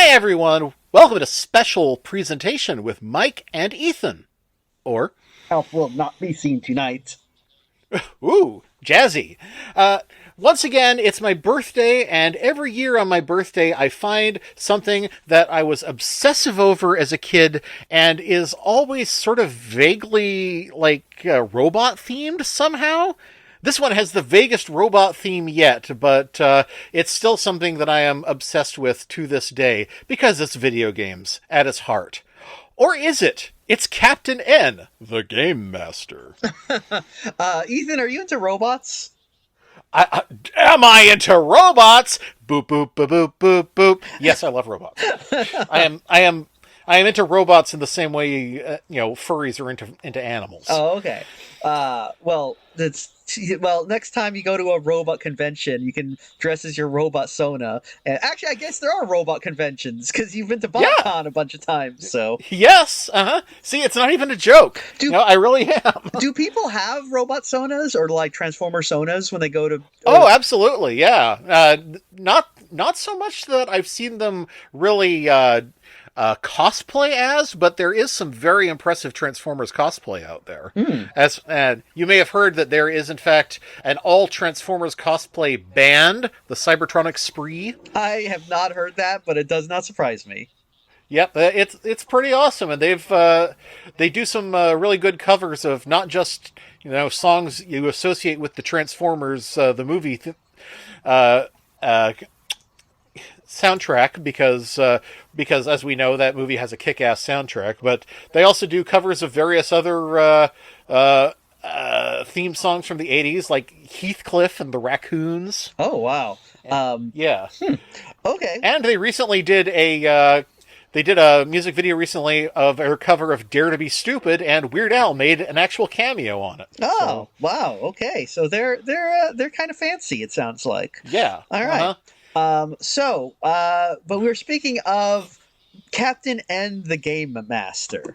Hi, everyone. Welcome to a special presentation with Mike and Ethan. Or, Elf will not be seen tonight. ooh, jazzy. Uh, Once again, it's my birthday, and every year on my birthday, I find something that I was obsessive over as a kid and is always sort of vaguely, robot themed somehow. This one has the vaguest robot theme yet, but it's still something that I am obsessed with to this day because it's video games at its heart. Or is it? It's Captain N, the Gamemaster. Ethan, are you into robots? Am I into robots? Boop boop boop boop boop boop. Yes, I love robots. I am. I am. I am into robots in the same way furries are into animals. Oh, okay. Next time you go to a robot convention, you can dress as your robot Sona. And actually, I guess there are robot conventions because you've been to Yeah. BotCon a bunch of times. So, Yes. See, it's not even a joke. do I really am. do people have robot Sonas or like Transformer Sonas when they go to? Oh, absolutely. Yeah. Not so much that I've seen them really cosplay as, but there is some very impressive Transformers cosplay out there. As you may have heard that there is in fact an all Transformers cosplay band, the Cybertronic Spree. I have not heard that, but it does not surprise me. Yep, it's pretty awesome, and they do some really good covers of not just songs you associate with the Transformers the movie uh, uh, soundtrack because as we know that movie has a kick-ass soundtrack, but they also do covers of various other theme songs from the 80s like Heathcliff and the Raccoons. Oh wow. Yeah. Okay. And they did a music video recently of their cover of Dare to Be Stupid, and Weird Al made an actual cameo on it. Oh, wow. Okay. So they're kind of fancy, it sounds like. Yeah. All right. But we were speaking of Captain N the Gamemaster.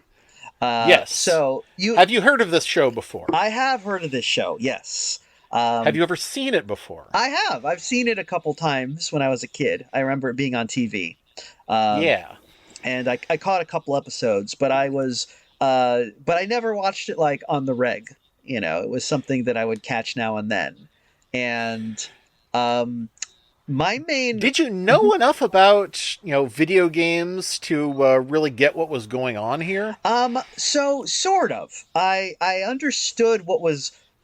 Yes. So Have you heard of this show before? I have heard of this show, yes. Have you ever seen it before? I have. I've seen it a couple times when I was a kid. I remember it being on TV. Yeah. And I caught a couple episodes, but I never watched it like on the reg. It was something that I would catch now and then. And my main Did you know enough about video games to really get what was going on here? So sort of. I understood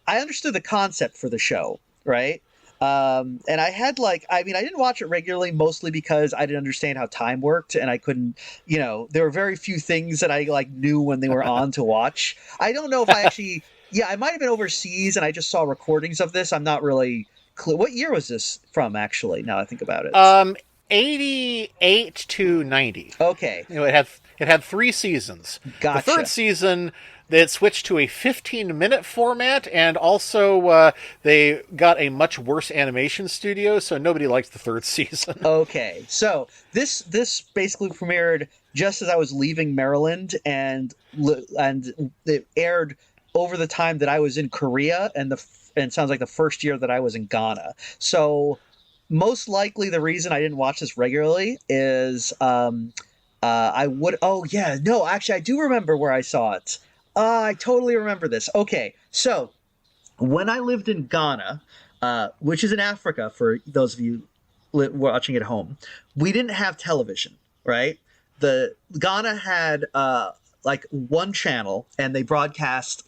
I understood the concept for the show, right? And I had I didn't watch it regularly, mostly because I didn't understand how time worked, and I couldn't, there were very few things that I knew when they were on to watch. I don't know if I actually, yeah, I might have been overseas and I just saw recordings of this. I'm not really clear. What year was this from, actually? Now I think about it. 88 to 90. Okay. It had 3 seasons. Gotcha. The third season, they had switched to a 15-minute format, and also they got a much worse animation studio, so nobody liked the third season. Okay, so this basically premiered just as I was leaving Maryland, and it aired over the time that I was in Korea, and it sounds like the first year that I was in Ghana. So most likely the reason I didn't watch this regularly is I would. Oh yeah, no, actually I do remember where I saw it. I totally remember this. Okay, so when I lived in Ghana, which is in Africa for those of you watching at home, we didn't have television, right? The Ghana had one channel, and they broadcast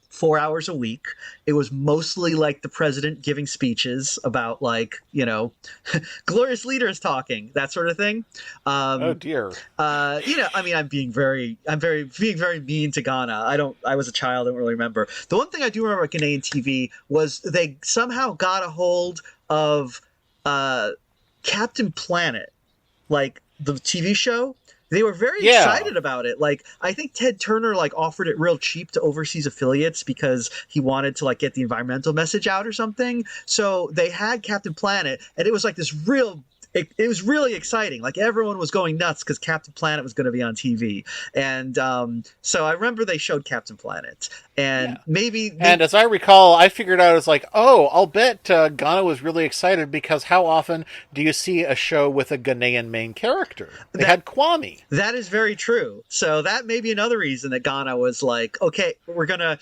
4 hours a week. It was mostly the president giving speeches about glorious leaders talking, that sort of thing. Oh dear. I'm being very mean to Ghana. I was a child, I don't really remember. The one thing I do remember at Ghanaian TV was they somehow got a hold of Captain Planet, the TV show. They were very excited about it. I think Ted Turner offered it real cheap to overseas affiliates because he wanted to get the environmental message out or something. So they had Captain Planet, and it was this real it was really exciting. Like everyone was going nuts because Captain Planet was going to be on TV, and so I remember they showed Captain Planet, and Yeah. maybe And as I recall, I figured out it's like, oh, I'll bet Ghana was really excited because how often do you see a show with a Ghanaian main character? They that had Kwame. that is very true. So that may be another reason that Ghana was like, okay, we're gonna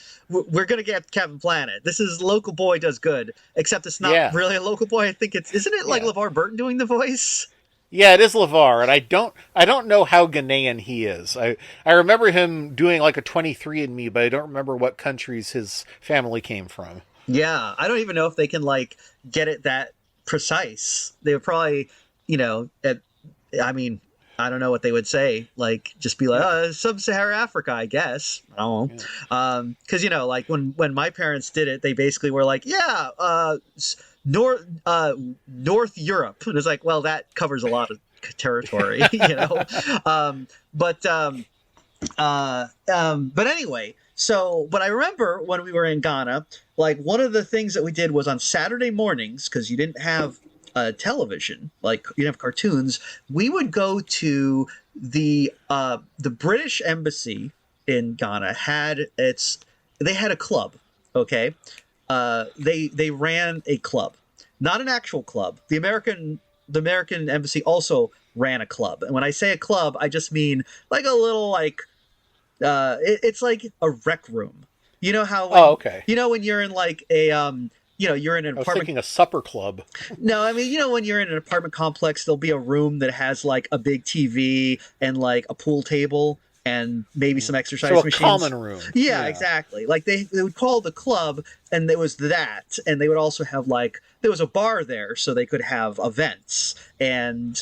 get Captain Planet. This is local boy does good, except it's not Yeah. really a local boy. I think it's isn't it like Yeah. LeVar Burton doing the voice? Yeah, it is LeVar, and I don't know how Ghanaian he is. I remember him doing like a 23andMe, but I don't remember what countries his family came from. Yeah, I don't even know if they can like get it that precise. They would probably, you know, I mean, I don't know what they would say. Like, just be like, Yeah. Sub-Saharan Africa, I guess. I don't Yeah. know. Because like when my parents did it, they basically were like, yeah, North Europe, and it's like, well, that covers a lot of territory, But but anyway, but I remember when we were in Ghana, like one of the things that we did was on Saturday mornings, because you didn't have television, like you didn't have cartoons. We would go to the British Embassy in Ghana they had a club, okay. They ran a club, not an actual club. The American Embassy also ran a club, and when I say a club, I just mean like a little like it's like a rec room. You know how Oh, when okay. when you're in like a you're in an I was apartment. thinking a supper club. No, I mean when you're in an apartment complex, there'll be a room that has like a big TV and like a pool table and maybe some So exercise a machines. common room. Yeah, Yeah. exactly. Like they would call the club, and there was that, and they would also have like there was a bar there, so they could have events, and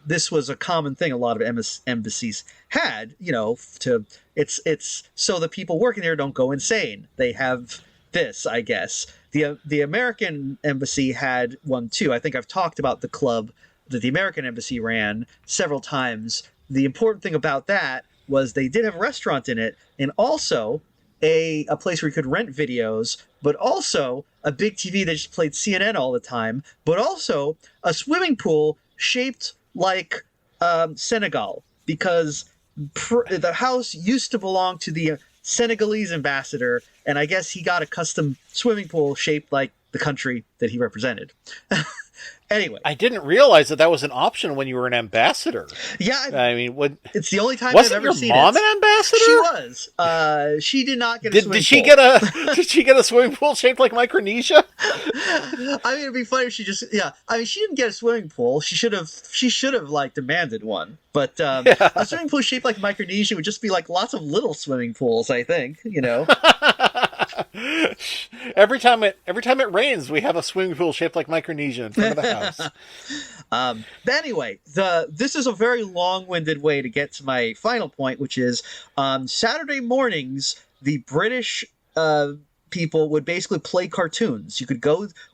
this was a common thing. A lot of embassies had, to it's so the people working there don't go insane. They have this, I guess. The American embassy had one too. I think I've talked about the club that the American embassy ran several times. The important thing about that was they did have a restaurant in it, and also a place where you could rent videos, but also a big TV that just played CNN all the time, but also a swimming pool shaped like Senegal, because the house used to belong to the Senegalese ambassador, and I guess he got a custom swimming pool shaped like the country that he represented. Anyway, I didn't realize that was an option when you were an ambassador. yeah, I mean, it's the only time I've wasn't ever your seen mom it. an ambassador? She was. She did not get a swimming Did she pool. get a did she get a swimming pool shaped like Micronesia? I mean, it'd be funny if she just, yeah. I mean, she didn't get a swimming pool. She should have like demanded one. But Yeah. a swimming pool shaped like Micronesia would just be like lots of little swimming pools. I think. every time it rains, we have a swimming pool shaped like Micronesia in front of the house. But anyway, this is a very long-winded way to get to my final point, which is Saturday mornings, the British people would basically play cartoons.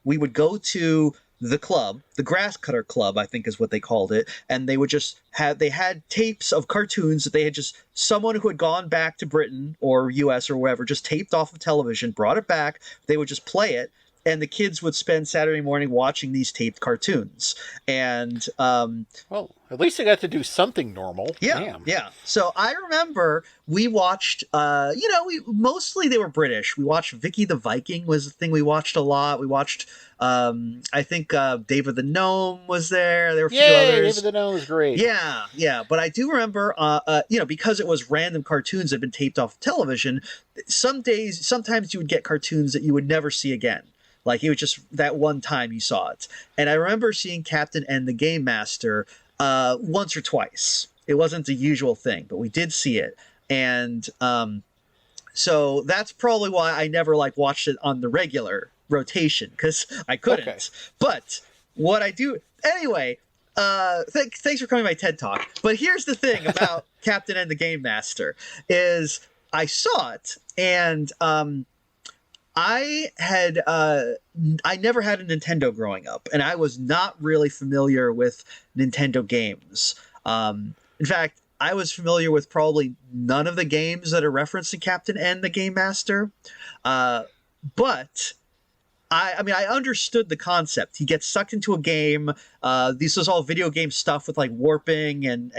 We would go to the club, the Grass Cutter Club, I think is what they called it, and they would just they had tapes of cartoons that they had just, someone who had gone back to Britain or US or wherever, just taped off of television, brought it back, they would just play it, and the kids would spend Saturday morning watching these taped cartoons. And Well, at least they got to do something normal. yeah, Damn. yeah. So I remember we watched, we mostly they were British. We watched Vicky the Viking was the thing we watched a lot. We watched, I think David the Gnome was there. There were a few others. David the Gnome was great. Yeah, yeah. But I do remember, because it was random cartoons that had been taped off television. Sometimes you would get cartoons that you would never see again. Like it was just that one time you saw it. And I remember seeing Captain N the Gamemaster once or twice. It wasn't the usual thing, but we did see it. And so that's probably why I never watched it on the regular rotation, because I couldn't. Okay. But what I do anyway. Thanks for coming to my TED Talk. But here's the thing about Captain N the Gamemaster is I saw it, and I never had a Nintendo growing up, and I was not really familiar with Nintendo games. In fact, I was familiar with probably none of the games that are referenced in Captain N the Gamemaster. But I mean, I understood the concept. He gets sucked into a game. This was all video game stuff with like warping and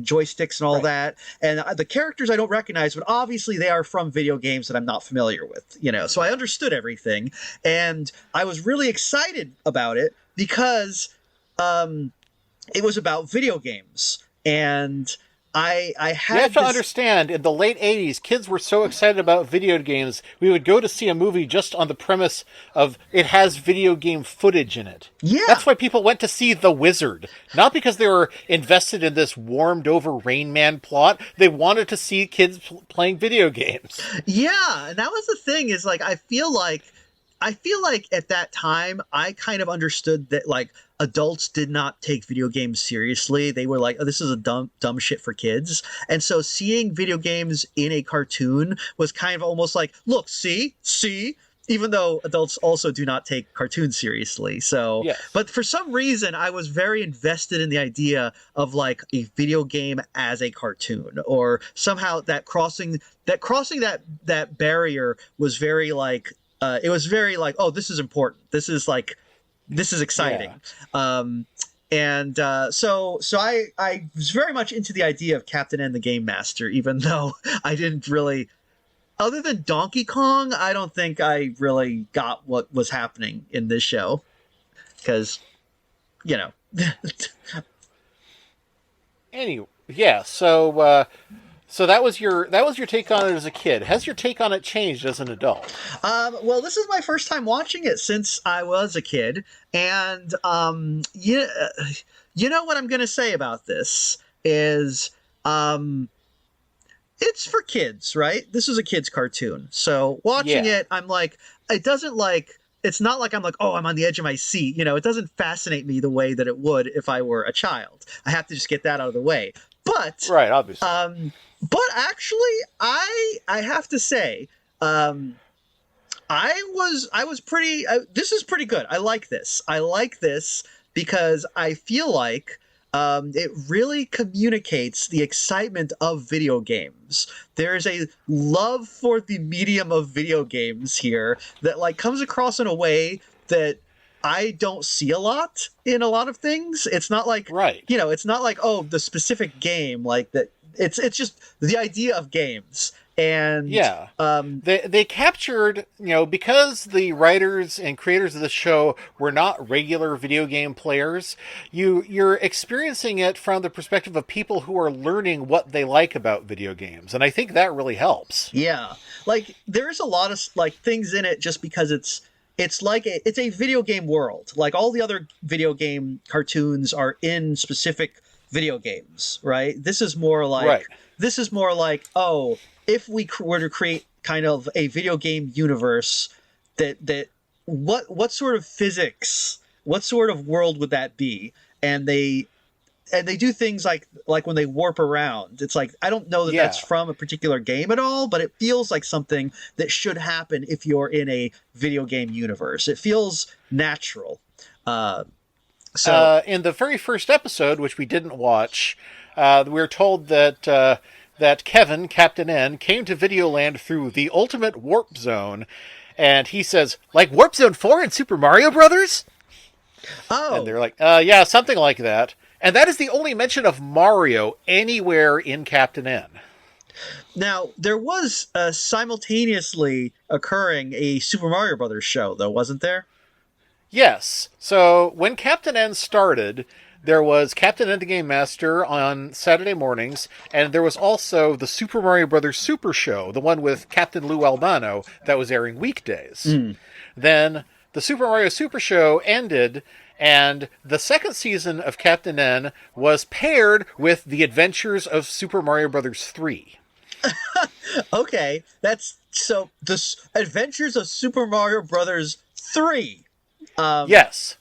joysticks and all Right. that. And the characters I don't recognize, but obviously they are from video games that I'm not familiar with. So I understood everything, and I was really excited about it because it was about video games, and I You have had to this. understand, in the late 80s, kids were so excited about video games, we would go to see a movie just on the premise of it has video game footage in it. Yeah. That's why people went to see The Wizard. Not because they were invested in this warmed-over Rain Man plot. They wanted to see kids playing video games. Yeah, and that was the thing is like I feel like at that time I kind of understood that like adults did not take video games seriously. They were like, "Oh, this is a dumb shit for kids." And so seeing video games in a cartoon was kind of almost like, "Look, see? Even though adults also do not take cartoons seriously. So, Yes. but for some reason, I was very invested in the idea of like a video game as a cartoon, or somehow that crossing that barrier was very like, it was very like, oh, this is important. This is exciting. So I was very much into the idea of Captain N the Gamemaster, even though I didn't really. Other than Donkey Kong, I don't think I really got what was happening in this show. Because, Anyway, yeah, so that was your take on it as a kid. Has your take on it changed as an adult? Well, this is my first time watching it since I was a kid. And, you know what I'm going to say about this is, it's for kids, right? This is a kid's cartoon. So watching Yeah. it, I'm like, it's not like I'm like, oh, I'm on the edge of my seat. It doesn't fascinate me the way that it would if I were a child. I have to just get that out of the way. But, Right, obviously. but actually, I have to say, this is pretty good. I like this. Because I feel like it really communicates the excitement of video games. There's a love for the medium of video games here that like comes across in a way that I don't see a lot in a lot of things. It's not like, Right. It's not like, oh, the specific game like that. It's just the idea of games. And Yeah. They captured, because the writers and creators of the show were not regular video game players, you're experiencing it from the perspective of people who are learning what they like about video games. And I think that really helps. yeah, like there's a lot of like things in it just because it's it's a video game world. Like all the other video game cartoons are in specific video games, right? This is more like Right. oh, if we were to create kind of a video game universe, that what sort of physics, what sort of world would that be? And they do things like when they warp around. It's like I don't know that that's from a particular game at all, but it feels like something that should happen if you're in a video game universe. It feels natural. So in the very first episode, which we didn't watch, we were told that Kevin, Captain N, came to Videoland through the ultimate warp zone, and he says, like Warp Zone 4 in Super Mario Brothers? oh, And they're like, yeah, something like that. And that is the only mention of Mario anywhere in Captain N. now there was simultaneously occurring a Super Mario Brothers show, though, wasn't there? Yes. So when Captain N started, there was Captain N the Gamemaster on Saturday mornings, and there was also the Super Mario Brothers Super Show, the one with Captain Lou Albano, that was airing weekdays. Then the Super Mario Super Show ended, and the second season of Captain N was paired with The Adventures of Super Mario Brothers 3. Okay, that's so the Adventures of Super Mario Brothers 3. Yes.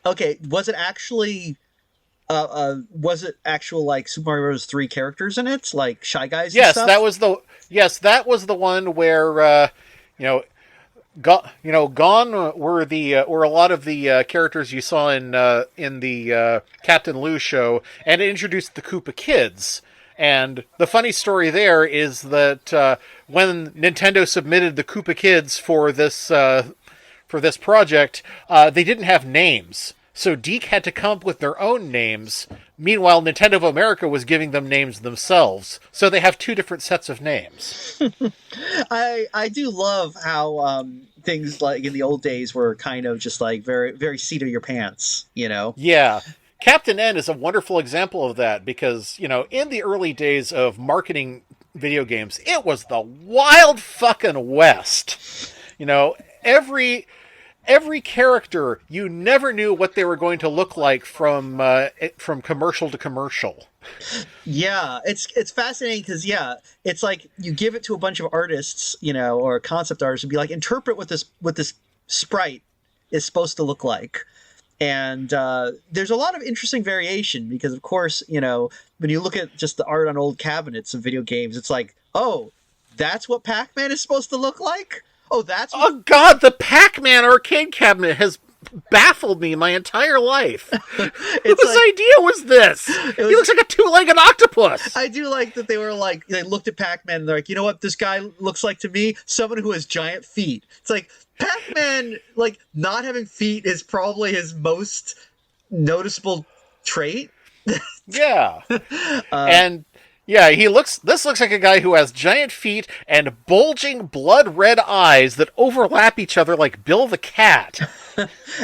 Okay, was it actual like Super Mario Bros. 3 characters in it, like Shy Guys? And Yes, stuff? that was the one where gone were a lot of the characters you saw in the Captain Lou show, and it introduced the Koopa Kids. And the funny story there is that when Nintendo submitted the Koopa Kids for this for this project, they didn't have names. So DiC had to come up with their own names. Meanwhile, Nintendo of America was giving them names themselves. So they have two different sets of names. I do love how things like in the old days were kind of just like very very seat of your pants, you know. Yeah. Captain N is a wonderful example of that because, in the early days of marketing video games, it was the wild fucking west. Every character, you never knew what they were going to look like from commercial to commercial. Yeah, it's fascinating because it's like you give it to a bunch of artists, or concept artists, and be like, interpret what this sprite is supposed to look like. And there's a lot of interesting variation because, of course, when you look at just the art on old cabinets of video games, it's like, oh, that's what Pac-Man is supposed to look like? Oh, that's what... Oh, God, the Pac-Man arcade cabinet has baffled me my entire life. Whose idea was this? He looks like a two-legged octopus. I do like that they were like, they looked at Pac-Man and they're like, you know what this guy looks like to me? Someone who has giant feet. It's like, Pac-Man, like, not having feet is probably his most noticeable trait. Yeah. And yeah, this looks like a guy who has giant feet and bulging blood red eyes that overlap each other like Bill the Cat.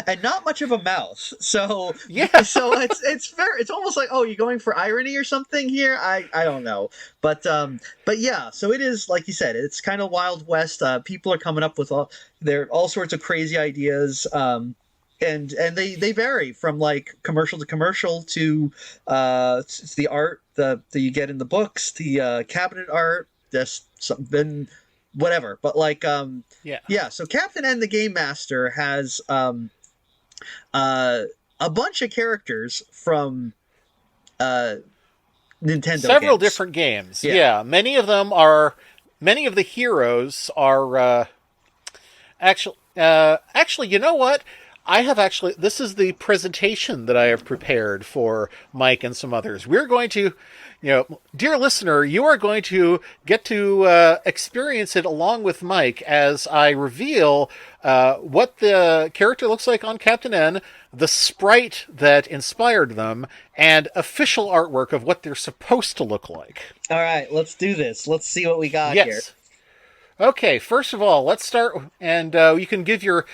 And not much of a mouth. So yeah. So it's almost like, oh, you're going for irony or something here? I don't know. But yeah, so it is, like you said, it's kind of Wild West. People are coming up with all sorts of crazy ideas. And they vary from like commercial to commercial to the art that you get in the books, the cabinet art, just something, whatever. But like yeah. So Captain N the Gamemaster has a bunch of characters from Nintendo. Several different games. Yeah. Many of the heroes are actually, you know what? This is the presentation that I have prepared for Mike and some others. We're going to, dear listener, you are going to get to experience it along with Mike as I reveal what the character looks like on Captain N, the sprite that inspired them, and official artwork of what they're supposed to look like. All right, let's do this. Let's see what we got here. Okay, first of all, let's start, and you can give your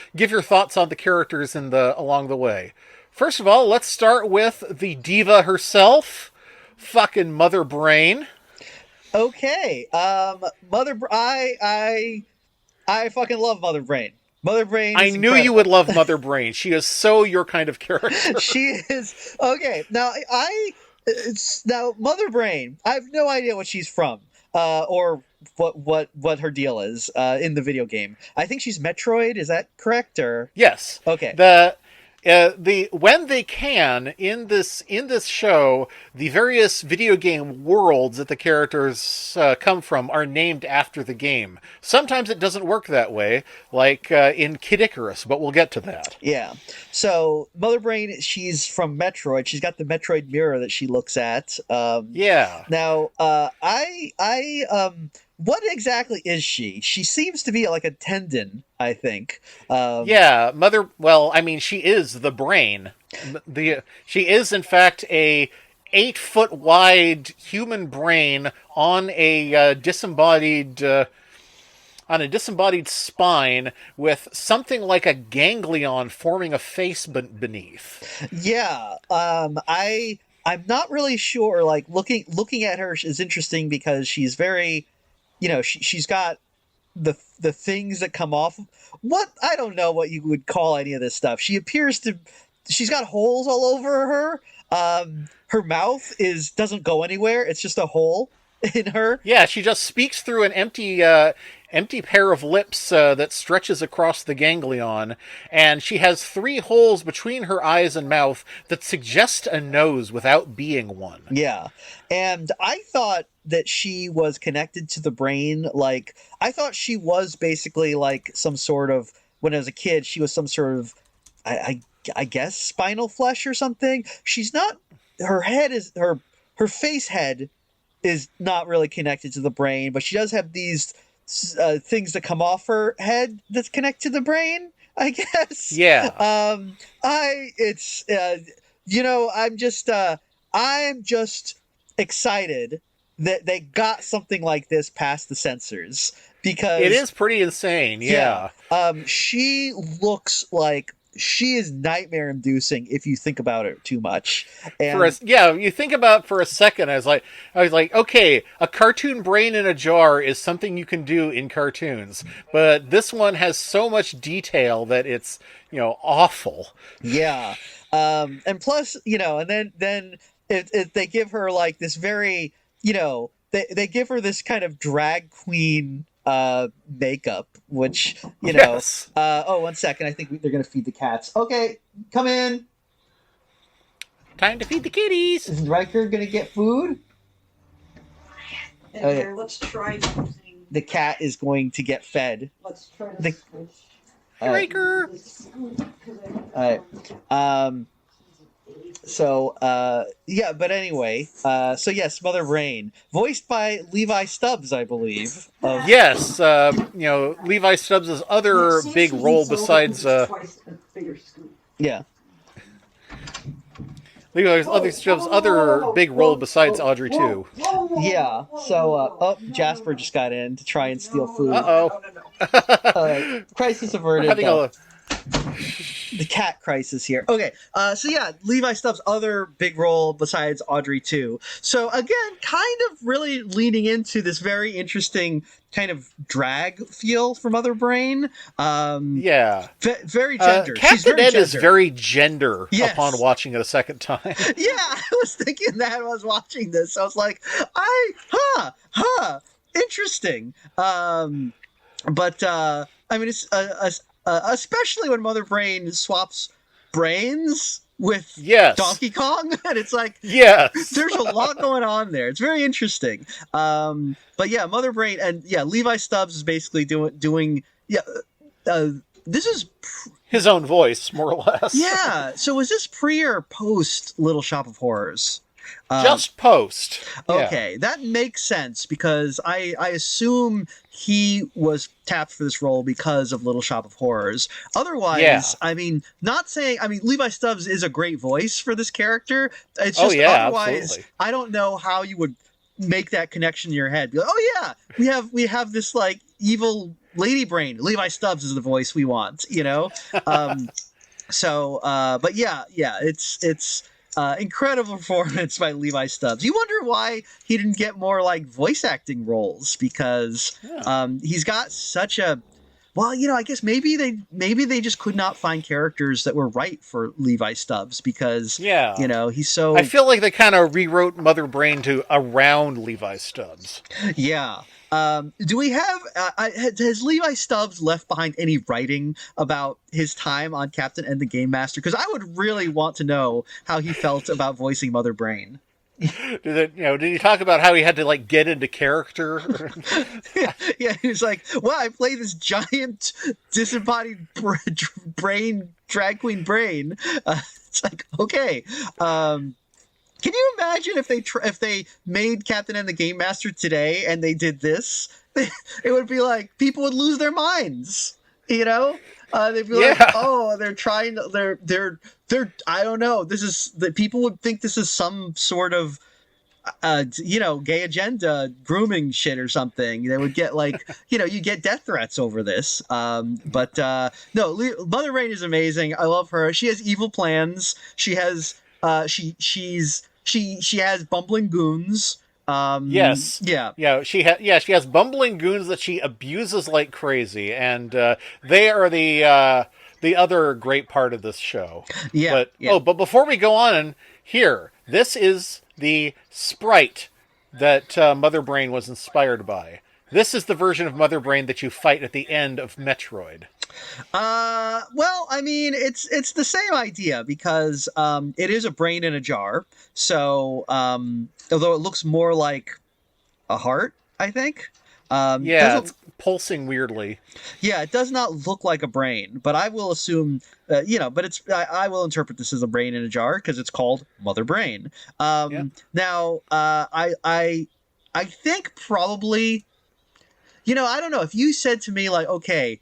thoughts on the characters along the way. First of all, let's start with the diva herself, fucking Mother Brain. Okay, I fucking love Mother Brain. Mother Brain. I knew you would love Mother Brain. She is so your kind of character. She is. Okay, now Mother Brain. I have no idea what she's from, or what her deal is in the video game. I think she's Metroid. Is that correct? Or yes. Okay. When they can in this show, the various video game worlds that the characters come from are named after the game. Sometimes it doesn't work that way, like in Kid Icarus, but we'll get to that. Yeah. So Mother Brain, she's from Metroid. She's got the Metroid mirror that she looks at. Yeah. Now, what exactly is she? She seems to be like a tendon, I think. Yeah, she is the brain. She is, in fact, a 8-foot wide human brain on a disembodied spine with something like a ganglion forming a face beneath. Yeah, I'm not really sure. Like looking at her is interesting because she's very. She's got the things that come off. I don't know what you would call any of this stuff. She's got holes all over her. Her mouth doesn't go anywhere. It's just a hole in her. Yeah, she just speaks through an empty pair of lips that stretches across the ganglion, and she has 3 holes between her eyes and mouth that suggest a nose without being one. Yeah, and I thought that she was connected to the brain. Like, I thought she was basically like some sort of, when I was a kid, she was some sort of, I guess, spinal flesh or something. She's not, her face head is not really connected to the brain, but she does have these things that come off her head that's connected to the brain. I guess. Yeah. It's I'm just excited that they got something like this past the censors It because is pretty insane. yeah, Yeah. she looks like she is nightmare inducing if you think about it too much. For And us, yeah, you think about it for a second. I was like, okay, a cartoon brain in a jar is something you can do in cartoons, but this one has so much detail that it's awful. yeah, and plus, and then if they give her like this very, they give her this kind of drag queen makeup, which Yes. oh, 1 second, I think they're gonna feed the cats. Okay, come in. Time to feed the kitties. Is Riker gonna get food? And here, let's try something. The cat is going to get fed. Let's try to The- switch. Riker. Alright. Yeah, but anyway, so yes, Mother Brain, voiced by Levi Stubbs, I believe. Yes, Levi Stubbs' other big role besides Twice a bigger scoop. Yeah. Levi Stubbs' other big role besides Audrey too. Yeah. So, Jasper just got in to try and steal food. Uh-oh. Crisis We're averted. having a The cat crisis here. Okay, so yeah, Levi Stubbs' other big role besides Audrey too. So again, kind of really leaning into this very interesting kind of drag feel for Mother Brain. yeah. Very gender. She's Captain very N gender. is very gender Yes. upon watching it a second time. Yeah, I was thinking that I was watching this. I was like, interesting. But I mean, it's especially when Mother Brain swaps brains with Yes. Donkey Kong, and it's like Yes. there's a lot going on there. It's very interesting. But yeah, Mother Brain and yeah, Levi Stubbs is basically doing yeah. This is His own voice, more or less. yeah. So is this pre or post Little Shop of Horrors? Just post. Yeah. Okay, that makes sense because I assume he was tapped for this role because of Little Shop of Horrors. Otherwise, Yeah. I mean, Levi Stubbs is a great voice for this character. It's Oh, just yeah, otherwise, absolutely. I don't know how you would make that connection in your head. Be like, oh yeah, we have this like evil lady brain. Levi Stubbs is the voice we want, but yeah, it's incredible performance by Levi Stubbs. You wonder why he didn't get more like voice acting roles because he's got such a I guess maybe they just could not find characters that were right for Levi Stubbs because he's so I feel like they kind of rewrote Mother Brain to around Levi Stubbs. yeah. Do we have has Levi Stubbs left behind any writing about his time on Captain N the Gamemaster? Because I would really want to know how he felt about voicing Mother Brain. Did he talk about how he had to like get into character? Yeah, he was like, well, I play this giant disembodied brain, drag queen brain. It's like, okay. Can you imagine if they made Captain N the Gamemaster today and they did this? It would be like people would lose their minds. They'd be like, oh, they're trying to, they're I don't know. This is that people would think this is some sort of gay agenda grooming shit or something. They would get like, you get death threats over this. But no, Mother Brain is amazing. I love her. She has evil plans. She has she has bumbling goons. Yes. Yeah. She has bumbling goons that she abuses like crazy, and they are the other great part of this show. Yeah. But before we go on, this is the sprite that Mother Brain was inspired by. This is the version of Mother Brain that you fight at the end of Metroid. Well, I mean, it's the same idea because it is a brain in a jar. So, although it looks more like a heart, I think. It's pulsing weirdly. Yeah, it does not look like a brain, but I will assume, but I will interpret this as a brain in a jar because it's called Mother Brain. Now, I think probably, I don't know if you said to me like, okay,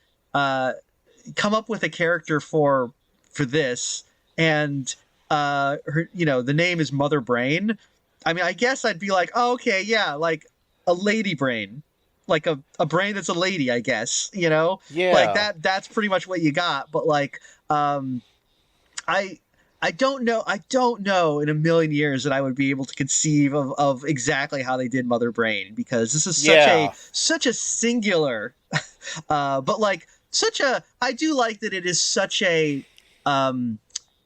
come up with a character for this, and her, the name is Mother Brain. I mean, I guess I'd be like, oh, okay, yeah, like a lady brain, like a brain that's a lady, I guess, like Yeah. that's pretty much what you got. But like, I I don't know in a million years that I would be able to conceive of exactly how they did Mother Brain, because this is Yeah. such a singular but like such a I do like that it is such a um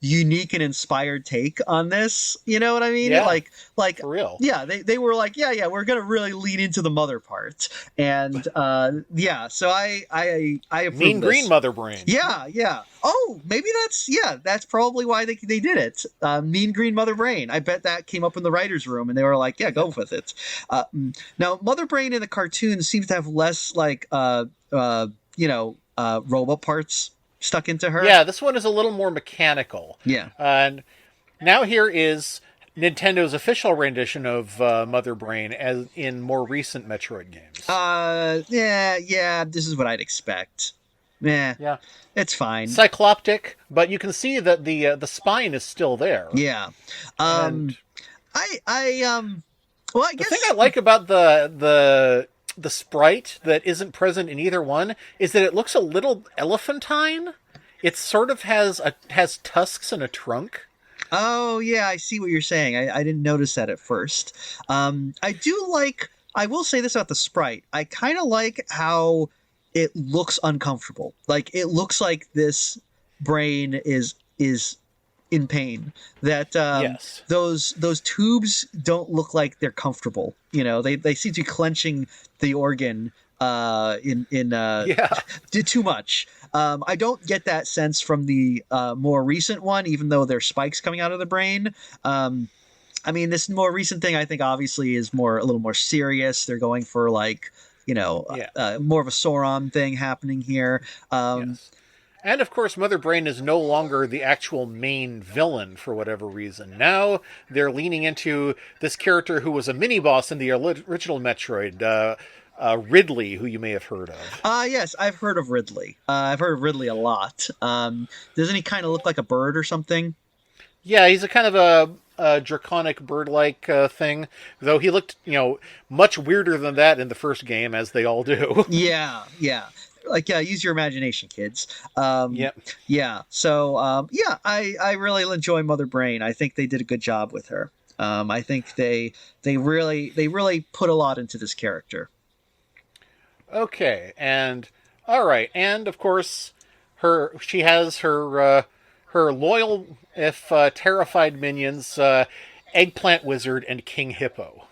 unique and inspired take on this, you know what I mean? Yeah. Like For real. yeah, they were like, yeah, we're gonna really lean into the mother part. And yeah, so I approve Mean Green this. Mother Brain. Yeah. Oh, maybe that's probably why they did it. Mean Green Mother Brain. I bet that came up in the writers' room, and they were like, "Yeah, go with it." Now, Mother Brain in the cartoon seems to have less like robot parts stuck into her. Yeah, this one is a little more mechanical. Yeah. And now here is Nintendo's official rendition of Mother Brain as in more recent Metroid games. Yeah. This is what I'd expect. Yeah. It's fine. Cycloptic, but you can see that the spine is still there. Yeah. And Well, I the guess thing I like about the sprite that isn't present in either one is that it looks a little elephantine. It sort of has tusks and a trunk. Oh, yeah, I see what you're saying. I didn't notice that at first. I will say this about the sprite. I kind of like how it looks uncomfortable. Like, it looks like this brain is in pain. That Yes. those tubes don't look like they're comfortable. They seem to be clenching the organ Yeah. did too much. I don't get that sense from the more recent one, even though there's spikes coming out of the brain. I mean, this more recent thing, I think, obviously is a little more serious. They're going for like, more of a Sauron thing happening here. Yes. And of course, Mother Brain is no longer the actual main villain for whatever reason. Now they're leaning into this character who was a mini boss in the original Metroid, Ridley, who you may have heard of. Yes, I've heard of Ridley. I've heard of Ridley a lot. Doesn't he kind of look like a bird or something? Yeah, he's a kind of a draconic bird-like thing, though he looked, much weirder than that in the first game, as they all do. Yeah. Like, use your imagination, kids. Yep. Yeah. So, I really enjoy Mother Brain. I think they did a good job with her. I think they really put a lot into this character. Okay, and all right, and of course, she has her loyal, if terrified minions, Eggplant Wizard and King Hippo.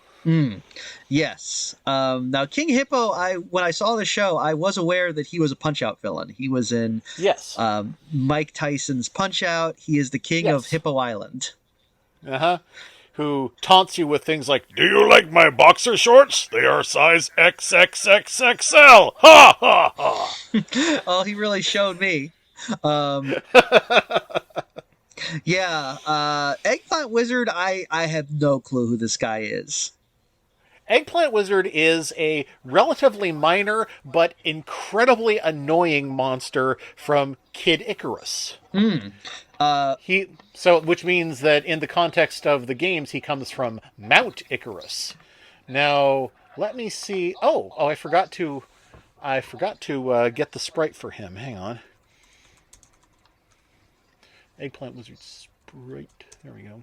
Yes. Now, King Hippo, when I saw the show, I was aware that he was a Punch-Out villain. He was in Yes. Mike Tyson's Punch-Out. He is the king of Hippo Island. Uh-huh. Who taunts you with things like, "Do you like my boxer shorts? They are size XXXXL! Ha ha ha!" Oh, he really showed me. Yeah. Eggplant Wizard, I have no clue who this guy is. Eggplant Wizard is a relatively minor but incredibly annoying monster from Kid Icarus. Which means that in the context of the games, he comes from Mount Icarus. Now, let me see. Oh, I forgot to get the sprite for him. Hang on. Eggplant Wizard sprite. There we go.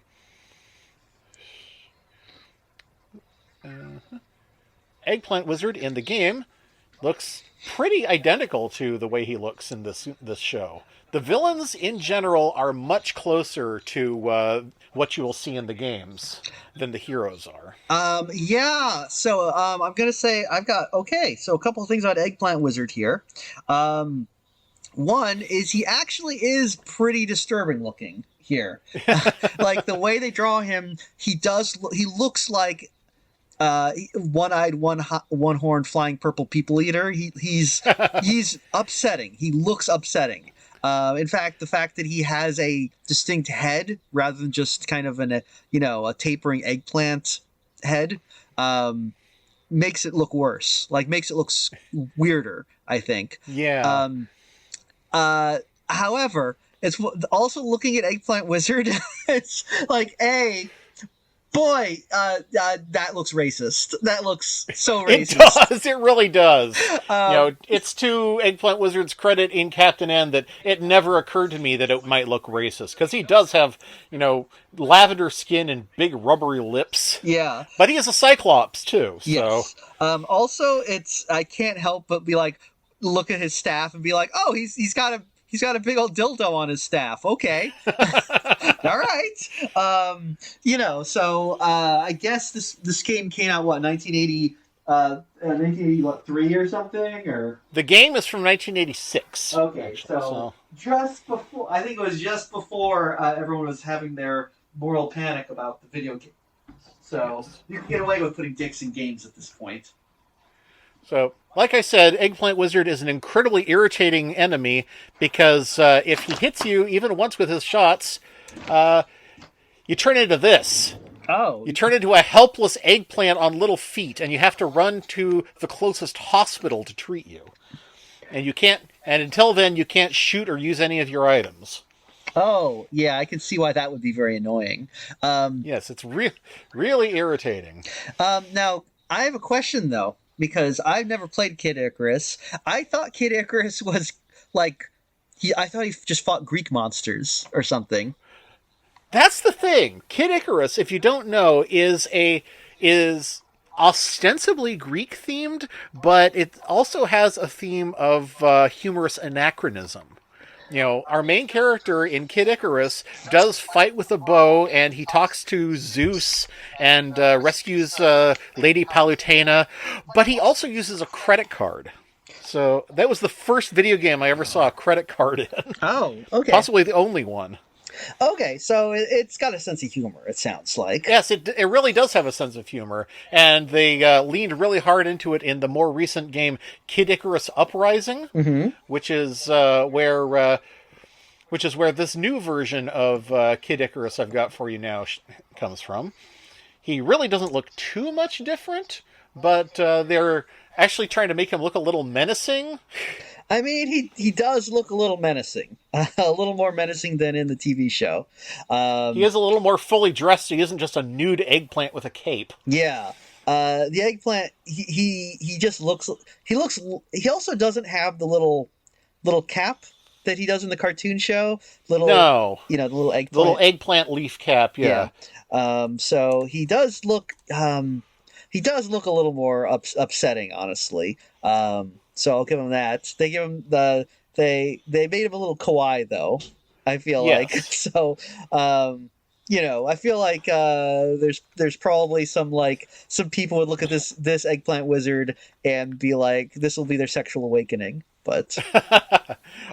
Eggplant Wizard in the game looks pretty identical to the way he looks in this show. The villains in general are much closer to what you will see in the games than the heroes are. Yeah. So I'm gonna say so a couple of things about Eggplant Wizard here. One is he actually is pretty disturbing looking here. Like the way they draw him, he looks like one-eyed, one-horned, flying purple people eater. He's upsetting. He looks upsetting. In fact, the fact that he has a distinct head rather than just kind of a tapering eggplant head makes it look worse. Like makes it look weirder, I think. Yeah. However, it's also looking at Eggplant Wizard. It's like, boy, that looks racist. That looks so It racist. does. It really does. Um, It's to Eggplant Wizard's credit in Captain N that it never occurred to me that it might look racist, because he does have, lavender skin and big rubbery lips. yeah. But he is a Cyclops too, so Yes. Also, I can't help but be like, look at his staff and be like, oh, he's got a big old dildo on his staff. Okay. All right. So I guess this game came out, what, 1980, 1980, what, 3 or something, or? the game is from 1986. Okay, actually, so just before, I think it was just before everyone was having their moral panic about the video game. So you can get away with putting dicks in games at this point. So, like I said, Eggplant Wizard is an incredibly irritating enemy because if he hits you even once with his shots, you turn into this. Oh. You turn into a helpless eggplant on little feet, and you have to run to the closest hospital to treat you. And until then, you can't shoot or use any of your items. Oh, yeah, I can see why that would be very annoying. Yes, it's really irritating. Now, I have a question, though, because I've never played Kid Icarus. I thought Kid Icarus was, like, I thought he just fought Greek monsters or something. That's the thing. Kid Icarus, if you don't know, is ostensibly Greek themed, but it also has a theme of humorous anachronism. Our main character in Kid Icarus does fight with a bow, and he talks to Zeus and rescues Lady Palutena, but he also uses a credit card. So that was the first video game I ever saw a credit card in. Oh, okay. Possibly the only one. Okay, so it's got a sense of humor, it sounds like. Yes, it really does have a sense of humor, and they leaned really hard into it in the more recent game Kid Icarus Uprising, which is where this new version of Kid Icarus I've got for you now comes from. He really doesn't look too much different, but they're actually trying to make him look a little menacing. I mean, he does look a little menacing. A little more menacing than in the TV show. He is a little more fully dressed. He isn't just a nude eggplant with a cape. Yeah. The eggplant, he just looks... He also doesn't have the little cap that he does in the cartoon show. The little eggplant. The little eggplant leaf cap, yeah. So he does look... he does look a little more upsetting, honestly. So I'll give him that. They made him a little kawaii, though, I feel like. So, I feel like there's probably some people would look at this eggplant wizard and be like, this will be their sexual awakening. But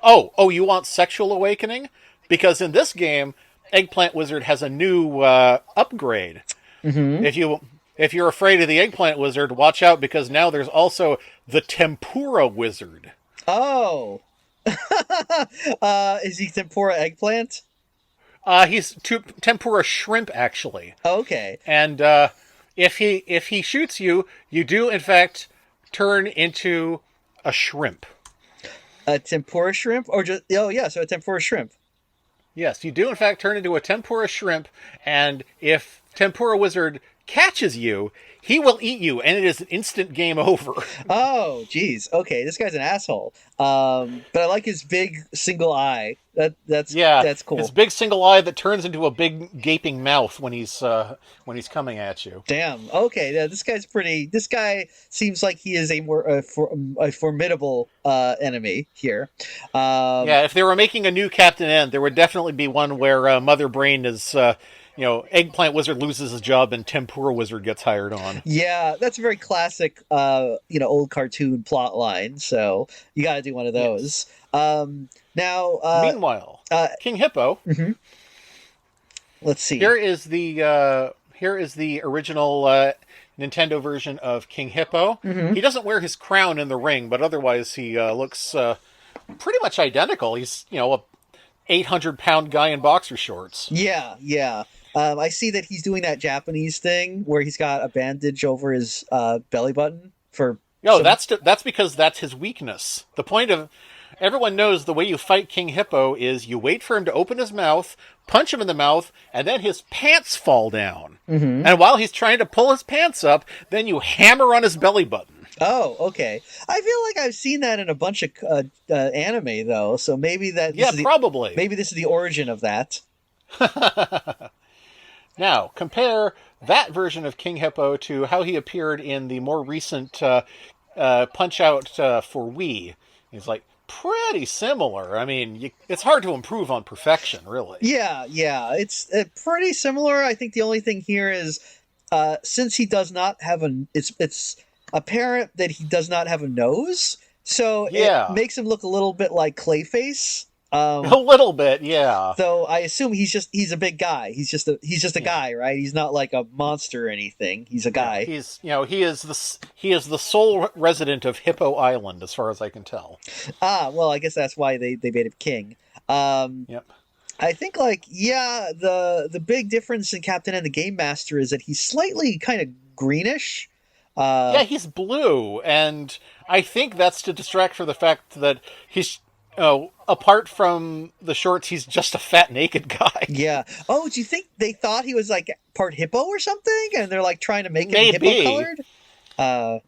oh, you want sexual awakening? Because in this game, Eggplant Wizard has a new upgrade. Mm-hmm. If you're afraid of the Eggplant Wizard, watch out, because now there's also the Tempura Wizard. Oh. Is he Tempura Eggplant? He's Tempura Shrimp, actually. Okay. And if he shoots you, you do, in fact, turn into a shrimp. A tempura shrimp? Or just... Oh, yeah, so a tempura shrimp. Yes, you do, in fact, turn into a tempura shrimp, and if Tempura Wizard catches you, he will eat you, and it is an instant game over. Oh, geez. Okay, this guy's an asshole. But I like his big single eye. That's cool. His big single eye that turns into a big gaping mouth when he's coming at you. Damn. Okay, yeah, this guy seems like he is a formidable enemy here. If they were making a new Captain N, there would definitely be one where Mother Brain is... Eggplant Wizard loses his job and Tempura Wizard gets hired on. Yeah, that's a very classic, old cartoon plot line. So you got to do one of those. Yes. Meanwhile, King Hippo. Mm-hmm. Let's see. Here is the original Nintendo version of King Hippo. Mm-hmm. He doesn't wear his crown in the ring, but otherwise he looks pretty much identical. He's a 800-pound guy in boxer shorts. Yeah. I see that he's doing that Japanese thing where he's got a bandage over his belly button for... No, that's because that's his weakness. The point of... Everyone knows the way you fight King Hippo is you wait for him to open his mouth, punch him in the mouth, and then his pants fall down. Mm-hmm. And while he's trying to pull his pants up, then you hammer on his belly button. Oh, okay. I feel like I've seen that in a bunch of anime, though. So maybe Probably. Maybe this is the origin of that. Now, compare that version of King Hippo to how he appeared in the more recent Punch-Out for Wii. He's like, pretty similar. I mean, it's hard to improve on perfection, really. Yeah, it's pretty similar. I think the only thing here is, since he does not have it's apparent that he does not have a nose, so it makes him look a little bit like Clayface. A little bit, yeah. So I assume he's a big guy. He's just a guy, right? He's not like a monster or anything. He's a guy. Yeah, he is the sole resident of Hippo Island, as far as I can tell. Well, I guess that's why they made him king. Yep. I think the big difference in Captain N the Gamemaster is that he's slightly kind of greenish. Yeah, he's blue, and I think that's to distract from the fact that he's. Oh, apart from the shorts, he's just a fat naked guy. Yeah. Oh, do you think they thought he was like part hippo or something, and they're like trying to make him hippo colored?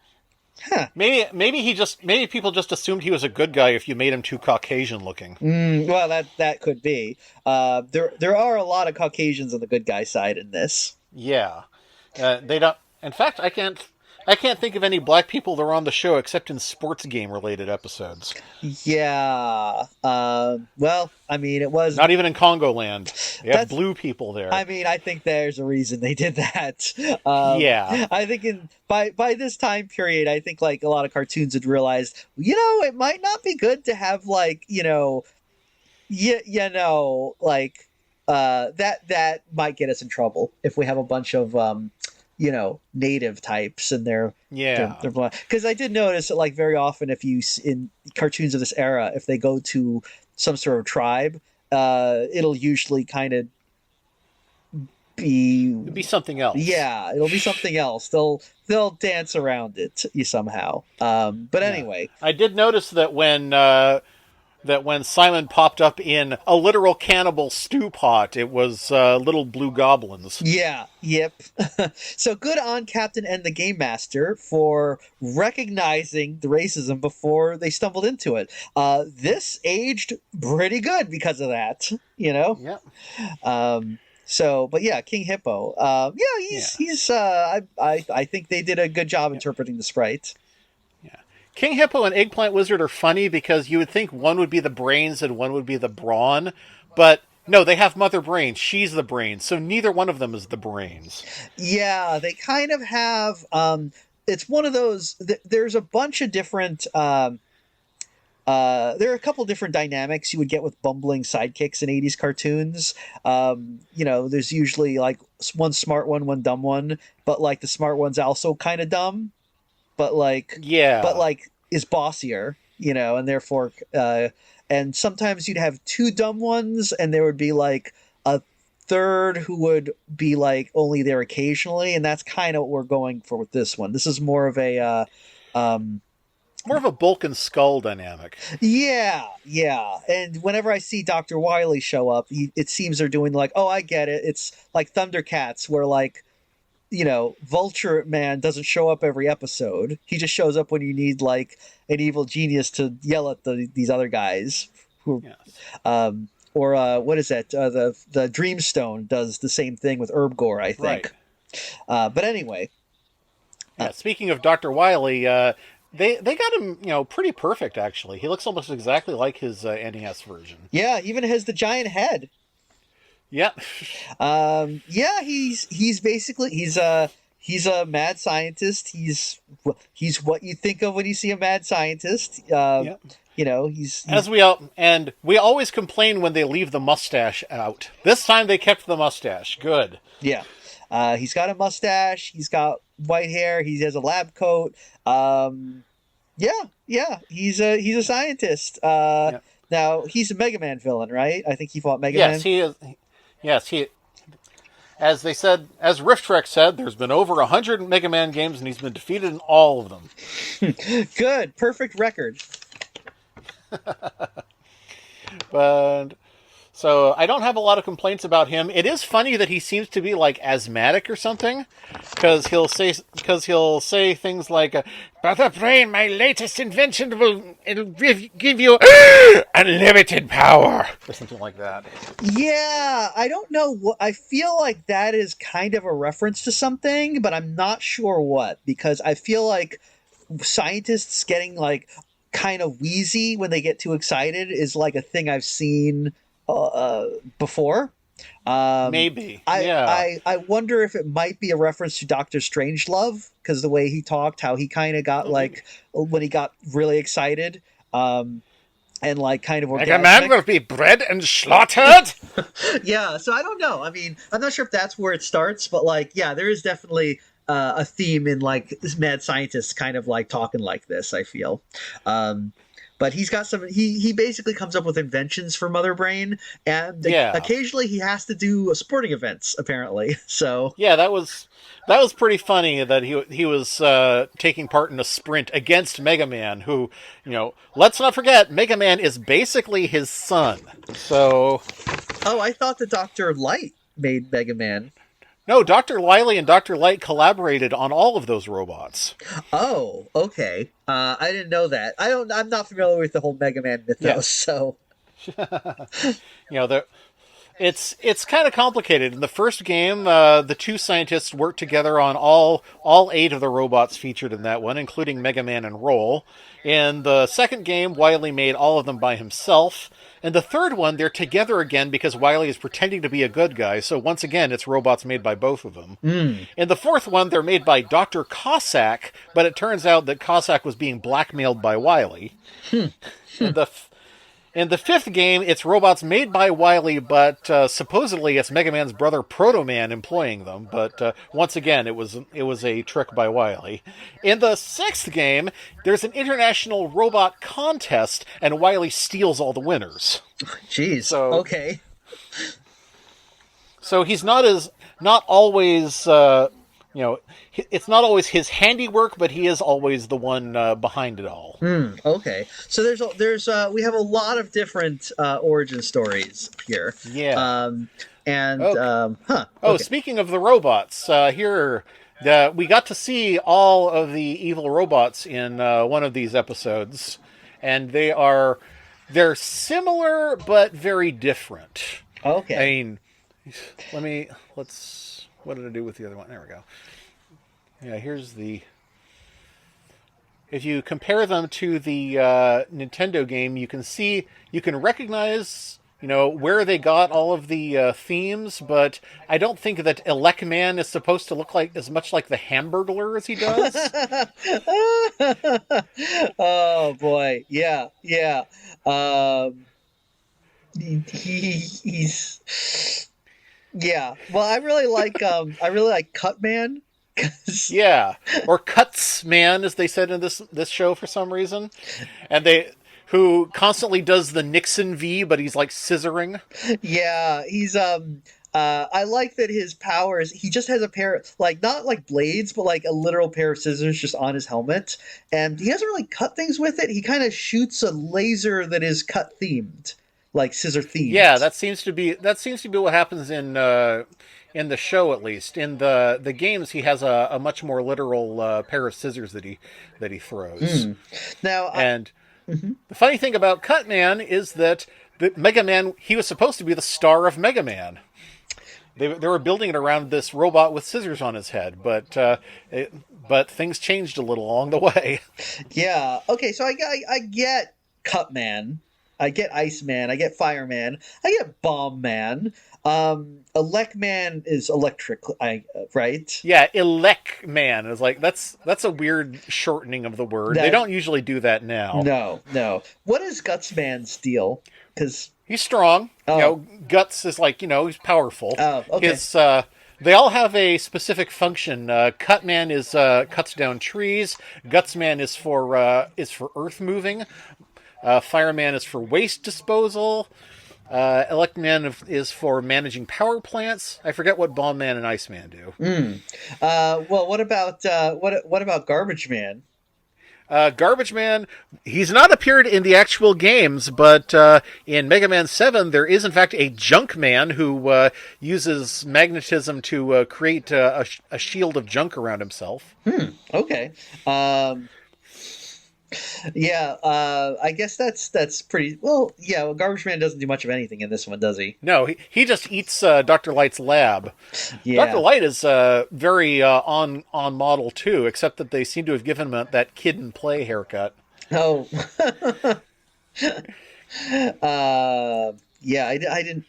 Maybe people just assumed he was a good guy if you made him too Caucasian looking. Well, that could be. There are a lot of Caucasians on the good guy side in this. Yeah, they don't. In fact, I can't think of any black people that are on the show except in sports game related episodes. Yeah. Well, I mean, it was not even in Congo land. They have blue people there. I mean, I think there's a reason they did that. Yeah. I think by this time period, I think like a lot of cartoons had realized, it might not be good to have like, that might get us in trouble if we have a bunch of native types and they're blind. Because I did notice that like very often if you in cartoons of this era, if they go to some sort of tribe, it'll usually kind of be something else. Yeah, it'll be something else. They'll dance around it somehow. But anyway, I did notice that when Simon popped up in a literal cannibal stew pot, it was little blue goblins. Yeah, yep. So good on Captain N the Gamemaster for recognizing the racism before they stumbled into it. This aged pretty good because of that, Yep. But yeah, King Hippo. He's. I think they did a good job interpreting the sprite. King Hippo and Eggplant Wizard are funny because you would think one would be the brains and one would be the brawn, but no, they have Mother Brain. She's the brains, so neither one of them is the brains. Yeah, they kind of have. It's one of those. There's a bunch of different. There are a couple different dynamics you would get with bumbling sidekicks in 80s cartoons. There's usually like one smart one dumb one, but like the smart one's also kind of dumb. But is bossier, and therefore, and sometimes you'd have two dumb ones, and there would be like a third who would be like only there occasionally, and that's kind of what we're going for with this one. This is more of a bulk and skull dynamic. Yeah. And whenever I see Dr. Wily show up, it seems they're doing like, oh, I get it. It's like Thundercats, where like. Vulture Man doesn't show up every episode. He just shows up when you need like an evil genius to yell at these other guys. What is that? The Dreamstone does the same thing with Herb-Gore, I think. Right. But anyway. Speaking of Dr. Wily, they got him pretty perfect actually. He looks almost exactly like his NES version. Yeah, even has the giant head. Yep. He's basically he's a mad scientist. He's what you think of when you see a mad scientist. He's as we always complain when they leave the mustache out. This time they kept the mustache. Good. Yeah. He's got a mustache. He's got white hair. He has a lab coat. He's a scientist. Now he's a Mega Man villain, right? I think he fought Mega Man. Yes, he is. Yes, as Rift Trek said, there's been over 100 Mega Man games and he's been defeated in all of them. Good. Perfect record. But so I don't have a lot of complaints about him. It is funny that he seems to be like asthmatic or something, because he'll say things like, "Brother Brain, my latest invention it'll give you unlimited power," or something like that. Yeah, I don't know what. I feel like that is kind of a reference to something, but I'm not sure what, because I feel like scientists getting like kind of wheezy when they get too excited is like a thing I've seen before. Maybe, I, yeah. I wonder if it might be a reference to Doctor Strangelove, because the way he talked, how he kind of got Oh, maybe. like when he got really excited, and like kind of Mega Man orgasmic. will be bred and slaughtered. Yeah, so I don't know. I mean, I'm not sure if that's where it starts, but like, yeah, there is definitely a theme in like this mad scientist kind of like talking like this. I feel, um, but he's got some. He basically comes up with inventions for Mother Brain, and Yeah. occasionally he has to do sporting events. Apparently, so Yeah, that was pretty funny that he was taking part in a sprint against Mega Man, who, let's not forget, Mega Man is basically his son. So oh, I thought the Doctor Light made Mega Man. no, Dr. Wily and Dr. Light collaborated on all of those robots. Oh, okay. I didn't know that. I'm not familiar with the whole Mega Man Yeah, mythos, so. the it's kind of complicated. In the first game, the two scientists worked together on all eight of the robots featured in that one, including Mega Man and Roll. In the second game, Wily made all of them by himself. In the third one, they're together again because Wily is pretending to be a good guy. So once again, it's robots made by both of them. Mm. In the fourth one, they're made by Dr. Cossack, but it turns out that Cossack was being blackmailed by Wily. In the in the fifth game, it's robots made by Wily, but supposedly it's Mega Man's brother Proto Man employing them. But once again, it was a trick by Wily. In the sixth game, there's an international robot contest, and Wily steals all the winners. Jeez. So Okay. so he's not always it's not always his handiwork, but he is always the one behind it all. Okay. So there's we have a lot of different origin stories here. Yeah. And Okay. Oh, okay. speaking of the robots, here we got to see all of the evil robots in one of these episodes, and they're similar but very different. I Okay. mean, let's what did I do with the other one? There we go. Yeah, here's the. If you compare them to the Nintendo game, you can recognize, where they got all of the themes, but I don't think that Elecman is supposed to look like as much like the Hamburglar as he does. Oh boy. Yeah. Yeah. Um he's yeah. Well, I really like Cutman, 'cause- Yeah, or Cuts Man, as they said in this show for some reason, and who constantly does the Nixon V, but he's like scissoring. yeah, he's I like that his powers, he just has a pair, like, not like blades, but like a literal pair of scissors just on his helmet, and he doesn't really cut things with it. He kind of shoots a laser that is cut themed, like scissor Yeah, themed. that seems to be what happens in the show, at least. In the games, he has a much more literal pair of scissors that he throws. Now And mhm. the funny thing about Cutman is that the Mega Man, he was supposed to be the star of Mega Man. They were building it around this robot with scissors on his head, but things changed a little along the way. Yeah. Okay. So I get Cutman, I get Iceman, I get Fireman, I get Bomb Man. Elecman is electric, right? Yeah, Elec Man is like that's a weird shortening of the word. They That don't usually do that now. no, no. What is Gutsman's deal? Because He's strong. oh, Guts is like he's powerful. oh, okay. His they all have a specific function. Cutman is cuts down trees. Gutsman is for earth moving. Fireman is for waste disposal. Electman is for managing power plants. I forget what Bomb Man and Iceman do. Well, what about Garbage Man? Garbage Man, he's not appeared in the actual games, but in Mega Man 7, there is in fact a junk man who uses magnetism to create a shield of junk around himself. Okay. Yeah, I guess that's pretty well. Yeah, well, Garbage Man doesn't do much of anything in this one, does he? No, he just eats Dr. Light's lab. Dr. Yeah. Light is very on model too, except that they seem to have given him that kid and play haircut. Oh. Yeah, I didn't.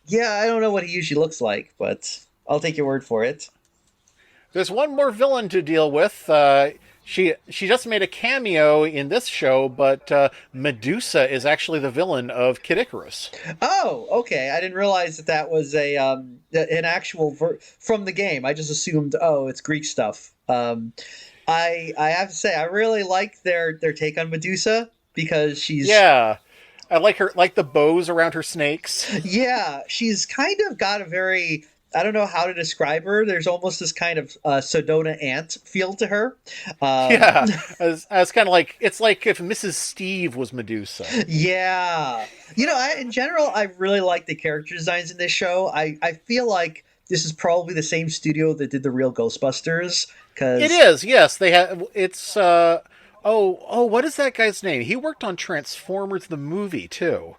Yeah, I don't know what he usually looks like, but I'll take your word for it. There's one more villain to deal with. She just made a cameo in this show, but Medusa is actually the villain of Kid Icarus. Oh, okay. I didn't realize that that was an actual from the game. I just assumed, oh, it's Greek stuff. I have to say, I really like their take on Medusa because she's I like her, like the bows around her snakes. Yeah, she's kind of got a very, I don't know how to describe her. There's almost this kind of Sedona ant feel to her. As kind of like, it's like if Mrs. Steve was Medusa. Yeah. In general, I really like the character designs in this show. I feel like this is probably the same studio that did the real Ghostbusters. It is, yes. They have, it's, what is that guy's name? He worked on Transformers the movie, too.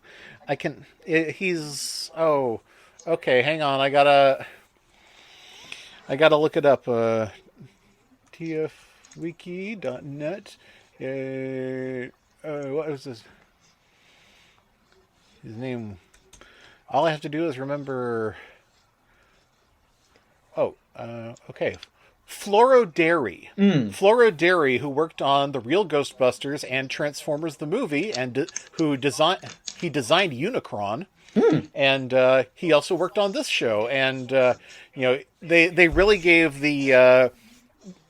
Okay, hang on. I gotta look it up. tfwiki.net. What was his name? All I have to do is remember. Okay. Floro Derry. Floro Derry, who worked on the real Ghostbusters and Transformers the movie, and he designed Unicron. And he also worked on this show, and they really gave the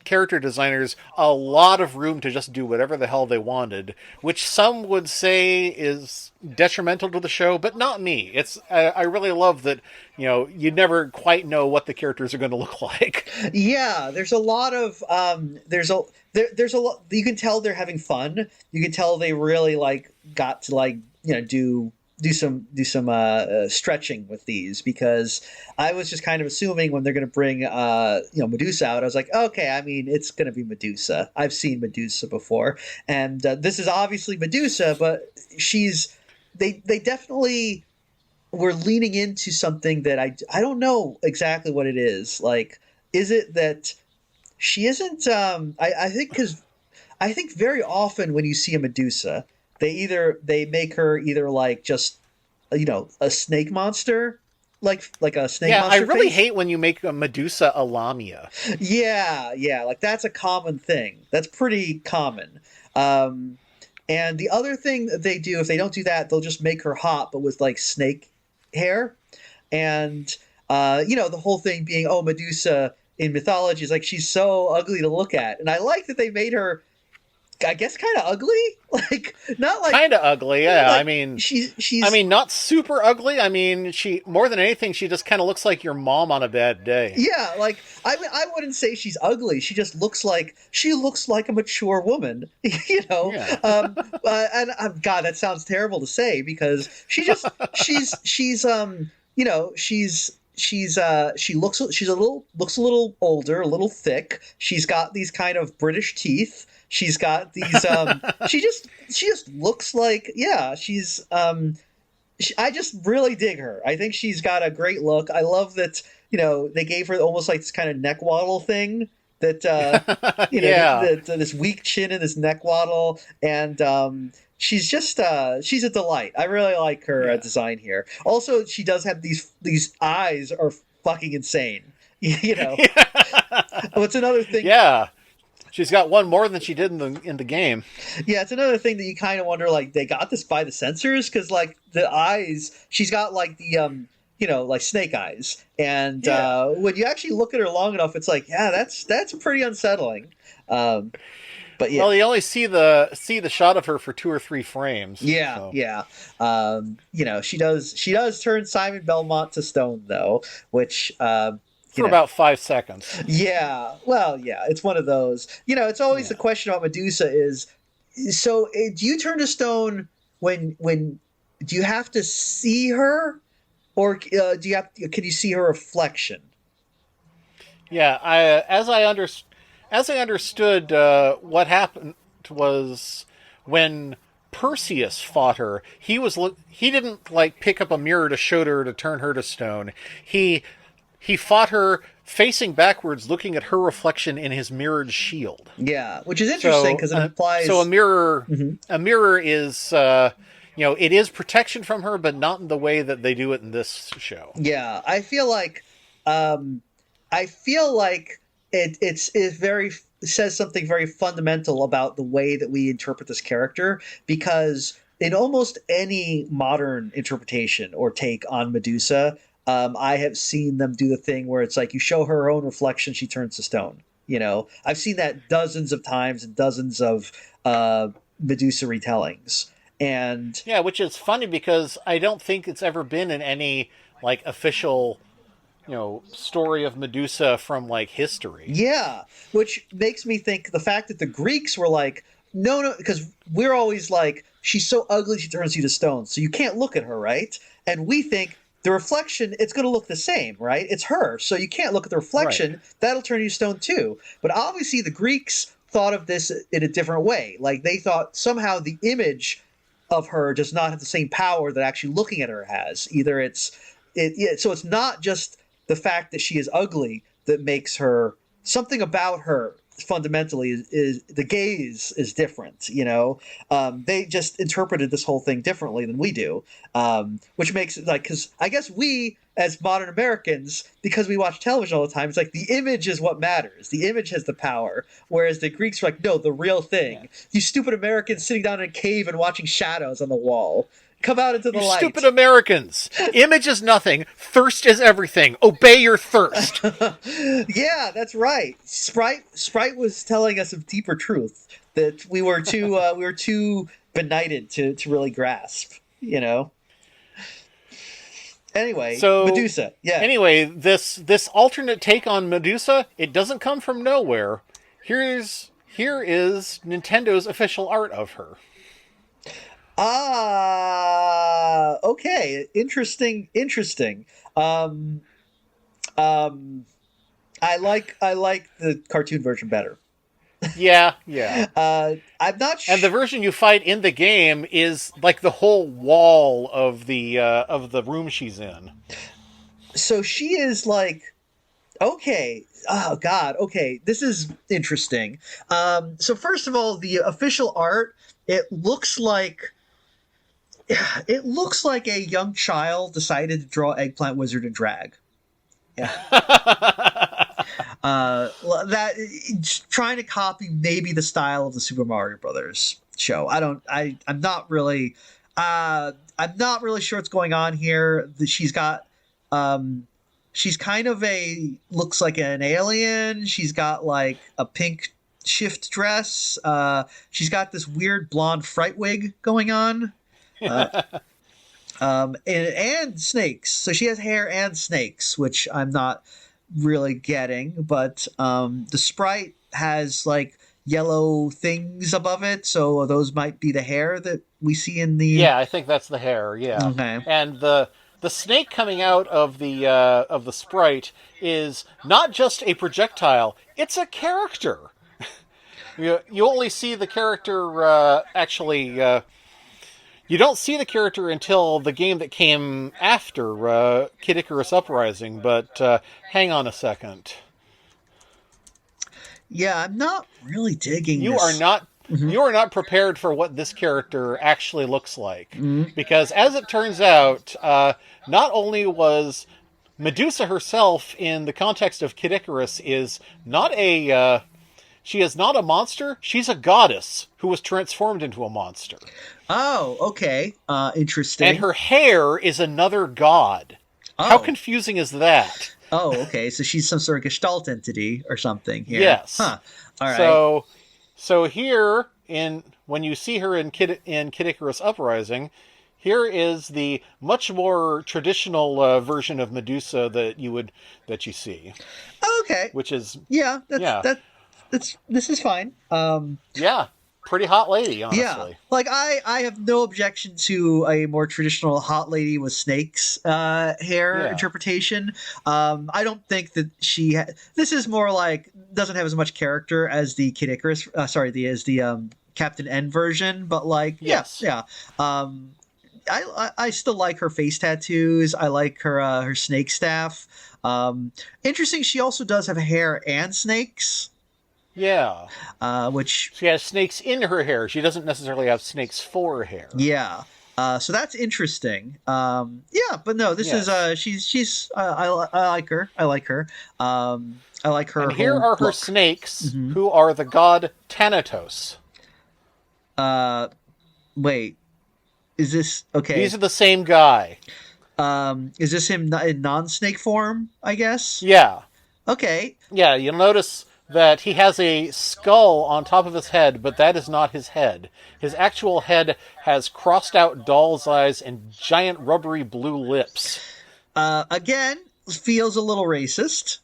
character designers a lot of room to just do whatever the hell they wanted, which some would say is detrimental to the show, but not me. I really love that you never quite know what the characters are going to look like. Yeah, there's a lot of there's a lot. You can tell they're having fun. You can tell they really got to do some stretching with these, because I was just kind of assuming when they're going to bring Medusa out, I was like, okay, I mean, it's going to be Medusa. I've seen Medusa before, and this is obviously Medusa, but they definitely were leaning into something that I don't know exactly what it is. Like, is it that she isn't? I think very often when you see a Medusa, they make her either like just a snake monster, like a snake monster. I really face. hate when you make a Medusa a Lamia. Yeah, like that's a common thing. That's pretty common. And the other thing that they do, if they don't do that, they'll just make her hot but with like snake hair. And the whole thing being, oh, Medusa in mythology is like she's so ugly to look at. And I like that they made her, I guess, kind of ugly, like not like kind of ugly. Yeah, like, I mean, she's. I mean, not super ugly. I mean, she more than anything, she just kind of looks like your mom on a bad day. Yeah, like I wouldn't say she's ugly. She just looks like a mature woman, Yeah. God, that sounds terrible to say, because she looks she's a little older, a little thick. She's got these kind of British teeth. She's got these she just looks like, yeah, she's I just really dig her. I think she's got a great look. I love that, they gave her almost like this kind of neck waddle thing that this weak chin and this neck waddle, and she's just she's a delight. I really like her design here. Also, she does have these eyes are fucking insane. What's another thing? Yeah. She's got one more than she did in the game. Yeah, it's another thing that you kind of wonder, like, they got this by the censors, because like the eyes, she's got like the like snake eyes, and when you actually look at her long enough, it's like, yeah, that's pretty unsettling. But yeah, well, you only see the shot of her for 2 or 3 frames. Yeah, so. She does turn Simon Belmont to stone, though, which For about 5 seconds. Yeah. Well, yeah, it's one of those. It's always the question about Medusa is, so do you turn to stone when do you have to see her, or can you see her reflection? Yeah, as I understood, what happened was when Perseus fought her, he didn't like pick up a mirror to show her to turn her to stone. He fought her facing backwards, looking at her reflection in his mirrored shield. Yeah, which is interesting because it implies so a mirror is it is protection from her, but not in the way that they do it in this show. Yeah, I feel like it says something very fundamental about the way that we interpret this character, because in almost any modern interpretation or take on Medusa, I have seen them do the thing where it's like you show her own reflection, she turns to stone. I've seen that dozens of times and dozens of Medusa retellings. And yeah, which is funny because I don't think it's ever been in any like official story of Medusa from like history. Yeah, which makes me think the fact that the Greeks were like, no, because we're always like, she's so ugly she turns you to stone, so you can't look at her, right? And we think the reflection, it's going to look the same, right? It's her, so you can't look at the reflection. Right. That'll turn you to stone too. But obviously the Greeks thought of this in a different way. Like they thought somehow the image of her does not have the same power that actually looking at her has. Either so it's not just the fact that she is ugly that makes her, something about her fundamentally is the gaze is different. They just interpreted this whole thing differently than we do, which makes it like, because I guess we as modern Americans, because we watch television all the time, it's like the image is what matters, the image has the power, whereas the Greeks were like, no, the real thing. You stupid Americans sitting down in a cave and watching shadows on the wall. Come out into the light. Stupid Americans. Image is nothing. Thirst is everything. Obey your thirst. Yeah, that's right. Sprite was telling us a deeper truth that we were too benighted to really grasp. Anyway, so Medusa. Yeah. Anyway, this alternate take on Medusa, it doesn't come from nowhere. Here is Nintendo's official art of her. Okay. Interesting. I like the cartoon version better. Yeah. I'm not sure. And the version you fight in the game is like the whole wall of the room she's in. So she is like, okay. Oh God. Okay. This is interesting. So first of all, the official art, it looks like a young child decided to draw Eggplant Wizard and drag. Yeah. Trying to copy maybe the style of the Super Mario Brothers show. I'm not really sure what's going on here. She's kind of looks like an alien. She's got like a pink shift dress. She's got this weird blonde fright wig going on. And snakes. So she has hair and snakes, which I'm not really getting, but the sprite has like yellow things above it, so those might be the hair that we see in the... Yeah, I think that's the hair, yeah. Okay. And the snake coming out of the sprite is not just a projectile, it's a character. You only see the character you don't see the character until the game that came after Kid Icarus Uprising, but hang on a second. Yeah, I'm not really digging you this. You are not prepared for what this character actually looks like. Because as it turns out, not only was Medusa herself, in the context of Kid Icarus, is not a... she is not a monster. She's a goddess who was transformed into a monster. Oh, okay. Interesting. And her hair is another god. Oh. How confusing is that? Oh, okay. So she's some sort of Gestalt entity or something here. Yes. Huh. All right. So here, when you see her in Kid Icarus Uprising, Here is the much more traditional version of Medusa that you see, Okay. which is Yeah, yeah, this is fine. yeah, pretty hot lady, Yeah, honestly. like I have no objection to a more traditional hot lady with snakes hair Yeah, interpretation. I don't think that this is more like doesn't have as much character as the Kid Icarus. Sorry, the as the Captain N version, but like yes, yeah. Um, I still like her face tattoos. I like her snake staff. Interesting. She also does have hair and snakes, yeah. which She has snakes in her hair. She doesn't necessarily have snakes for her hair. yeah. So that's interesting. Yeah, but no, this is Yes. she's I like her. I like her. I like her And here whole are her look. snakes, Hmm. who are the god Thanatos. Uh, wait, is this okay? These are the same guy. Is this him in non-snake form? I guess. Yeah. Okay. Yeah, you'll notice that he has a skull on top of his head, but that is not his head. His actual head has crossed out doll's eyes and giant rubbery blue lips. Again, feels a little racist.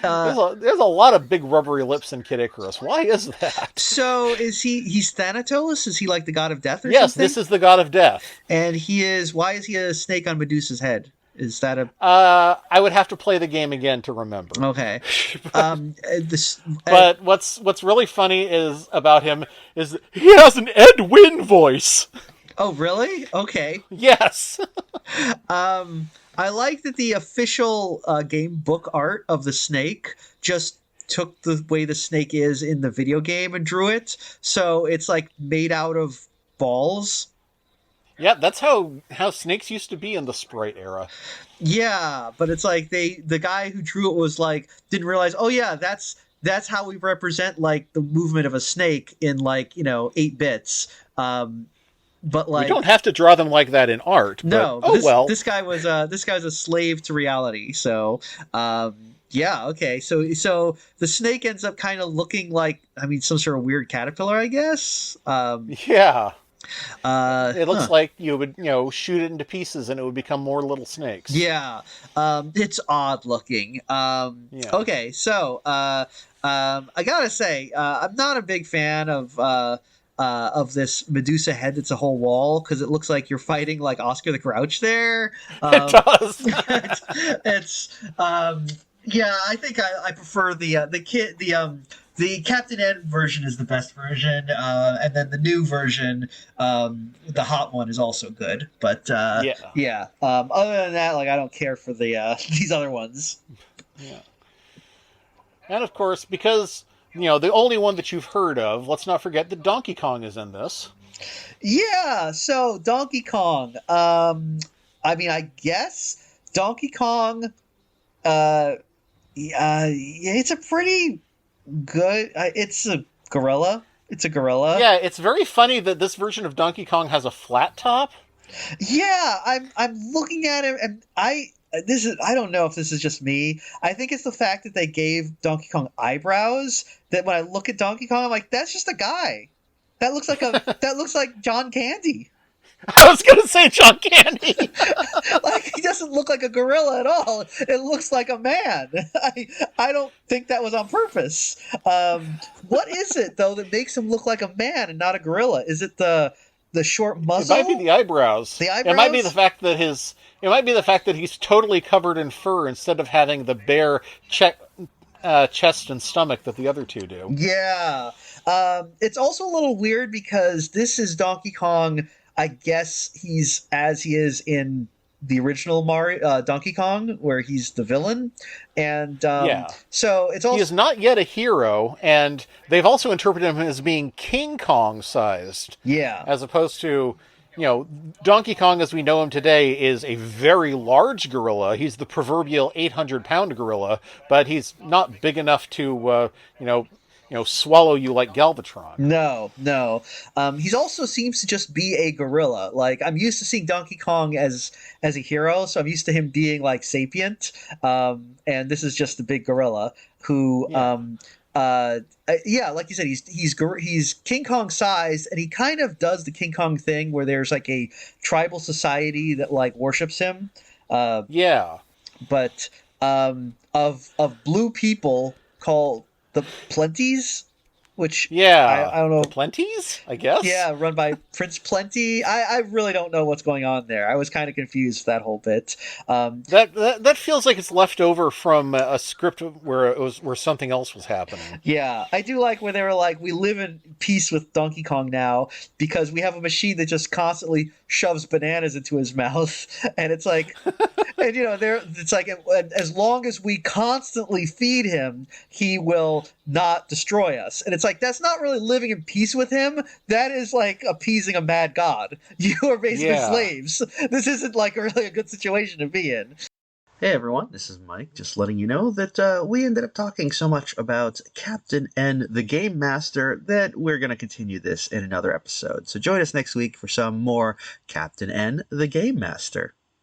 There's a lot of big rubbery lips in Kid Icarus. Why is that? So is he's Thanatos? Is he like the god of death or Yes, something? this is the god of death. And why is he a snake on Medusa's head? Is that a I would have to play the game again to remember. okay? This But what's really funny is about him is that he has an Ed Wynn voice. oh really? Okay. Yes. I like that the official game book art of the snake just took the way the snake is in the video game and drew it. So it's like made out of balls. Yeah, that's how snakes used to be in the Sprite era. Yeah, but it's like the guy who drew it was like didn't realize, oh yeah, that's how we represent like the movement of a snake in like, 8 bits. But We like don't have to draw them like that in art. But, no, oh well. this guy was this guy's a slave to reality. So, yeah, okay. So the snake ends up kind of looking like some sort of weird caterpillar, I guess. Yeah. It looks Huh. like you would, shoot it into pieces and it would become more little snakes. Yeah, it's odd looking. Yeah. Okay, so I gotta say, I'm not a big fan of this Medusa head that's a whole wall because it looks like you're fighting like Oscar the Grouch there. It does. It's yeah, I think I prefer the Captain N version is the best version, and then the new version, the hot one, is also good. But yeah. Other than that, like I don't care for the these other ones. Yeah. And of course, because the only one that you've heard of, let's not forget that Donkey Kong is in this. Yeah. So Donkey Kong. I guess Donkey Kong. Yeah, it's a pretty good. It's a gorilla. It's a gorilla. Yeah, it's very funny that this version of Donkey Kong has a flat top. Yeah, I'm looking at it, and I don't know if this is just me. I think it's the fact that they gave Donkey Kong eyebrows that when I look at Donkey Kong, I'm like, that's just a guy. That looks like John Candy. I was going to say John Candy. Like he doesn't look like a gorilla at all. It looks like a man. I don't think that was on purpose. What is it though that makes him look like a man and not a gorilla? Is it the short muzzle? It might be the eyebrows. The eyebrows? It might be the fact that he's totally covered in fur instead of having the bare chest and stomach that the other two do. Yeah. It's also a little weird because this is Donkey Kong. I guess he's as he is in the original Mario Donkey Kong, where he's the villain, and Yeah. so it's also He is not yet a hero, and they've also interpreted him as being King Kong sized, yeah. as opposed to, Donkey Kong as we know him today is a very large gorilla. He's the proverbial 800-pound gorilla, but he's not big enough to, swallow you like Galvatron. No. He's also seems to just be a gorilla. Like I'm used to seeing Donkey Kong as a hero, so I'm used to him being like sapient. And this is just a big gorilla who Yeah. Yeah, like you said, he's King Kong sized, and he kind of does the King Kong thing where there's like a tribal society that like worships him. Uh, Yeah. but of blue people called the Plenties, which I Yeah. don't The know. Plenties, I guess? Yeah, run by Prince Plenty. I really don't know what's going on there. I was kind of confused for that whole bit. That feels like it's left over from a script where it was where something else was happening. Yeah, I do like where they were like, we live in peace with Donkey Kong now because we have a machine that just constantly shoves bananas into his mouth, and it's like, and there it's like as long as we constantly feed him, he will not destroy us. And it's like that's not really living in peace with him. That is like appeasing a mad god. You are basically Yeah. slaves. This isn't like really a good situation to be in. Hey everyone, this is Mike, just letting you know that we ended up talking so much about Captain N the Gamemaster that we're going to continue this in another episode. So join us next week for some more Captain N the Gamemaster.